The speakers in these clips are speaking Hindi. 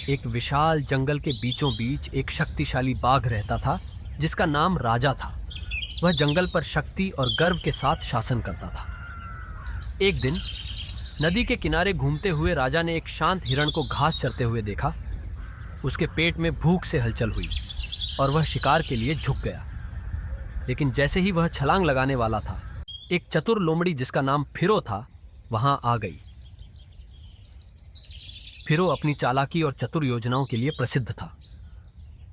एक विशाल जंगल के बीचों बीच एक शक्तिशाली बाघ रहता था जिसका नाम राजा था। वह जंगल पर शक्ति और गर्व के साथ शासन करता था। एक दिन नदी के किनारे घूमते हुए राजा ने एक शांत हिरण को घास चरते हुए देखा। उसके पेट में भूख से हलचल हुई और वह शिकार के लिए झुक गया। लेकिन जैसे ही वह छलांग लगाने वाला था, एक चतुर लोमड़ी जिसका नाम फिरो था वहां आ गई। फिरो अपनी चालाकी और चतुर योजनाओं के लिए प्रसिद्ध था।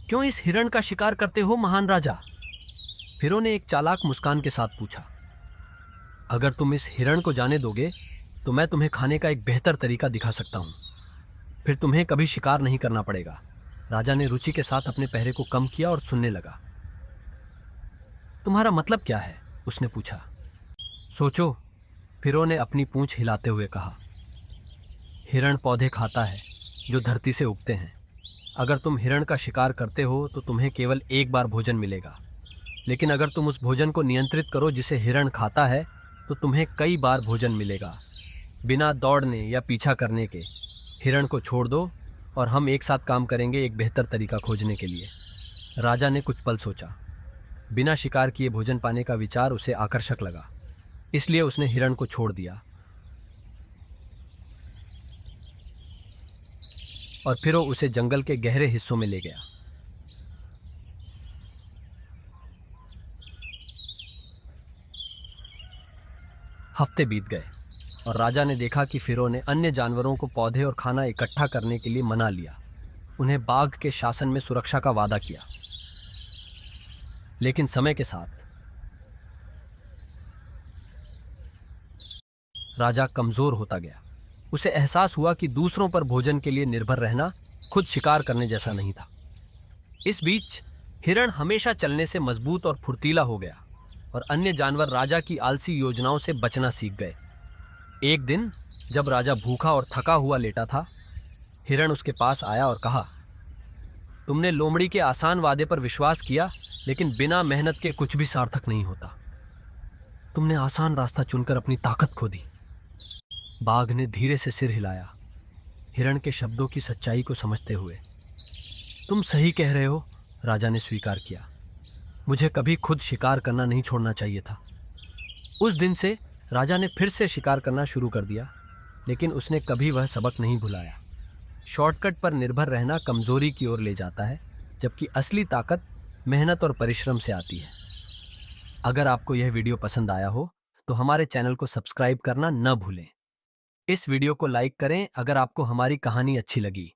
क्यों इस हिरण का शिकार करते हो महान राजा? फिरो ने एक चालाक मुस्कान के साथ पूछा। अगर तुम इस हिरण को जाने दोगे तो मैं तुम्हें खाने का एक बेहतर तरीका दिखा सकता हूं। फिर तुम्हें कभी शिकार नहीं करना पड़ेगा। राजा ने रुचि के साथ अपने पहरे को कम किया और सुनने लगा। तुम्हारा मतलब क्या है? उसने पूछा। सोचो, फिरो ने अपनी पूंछ हिलाते हुए कहा। हिरण पौधे खाता है जो धरती से उगते हैं। अगर तुम हिरण का शिकार करते हो तो तुम्हें केवल एक बार भोजन मिलेगा, लेकिन अगर तुम उस भोजन को नियंत्रित करो जिसे हिरण खाता है तो तुम्हें कई बार भोजन मिलेगा। बिना दौड़ने या पीछा करने के हिरण को छोड़ दो और हम एक साथ काम करेंगे एक बेहतर तरीका खोजने के लिए। राजा ने कुछ पल सोचा। बिना शिकार किए भोजन पाने का विचार उसे आकर्षक लगा, इसलिए उसने हिरण को छोड़ दिया और फिर वो उसे जंगल के गहरे हिस्सों में ले गया। हफ्ते बीत गए और राजा ने देखा कि फिरो ने अन्य जानवरों को पौधे और खाना इकट्ठा करने के लिए मना लिया। उन्हें बाघ के शासन में सुरक्षा का वादा किया। लेकिन समय के साथ राजा कमजोर होता गया। उसे एहसास हुआ कि दूसरों पर भोजन के लिए निर्भर रहना खुद शिकार करने जैसा नहीं था। इस बीच हिरण हमेशा चलने से मजबूत और फुर्तीला हो गया और अन्य जानवर राजा की आलसी योजनाओं से बचना सीख गए। एक दिन जब राजा भूखा और थका हुआ लेटा था, हिरण उसके पास आया और कहा, तुमने लोमड़ी के आसान वादे पर विश्वास किया, लेकिन बिना मेहनत के कुछ भी सार्थक नहीं होता। तुमने आसान रास्ता चुनकर अपनी ताकत खो दी। बाघ ने धीरे से सिर हिलाया, हिरण के शब्दों की सच्चाई को समझते हुए। तुम सही कह रहे हो, राजा ने स्वीकार किया। मुझे कभी खुद शिकार करना नहीं छोड़ना चाहिए था। उस दिन से राजा ने फिर से शिकार करना शुरू कर दिया, लेकिन उसने कभी वह सबक नहीं भुलाया। शॉर्टकट पर निर्भर रहना कमजोरी की ओर ले जाता है, जबकि असली ताकत मेहनत और परिश्रम से आती है। अगर आपको यह वीडियो पसंद आया हो तो हमारे चैनल को सब्सक्राइब करना न भूलें। इस वीडियो को लाइक करें अगर आपको हमारी कहानी अच्छी लगी।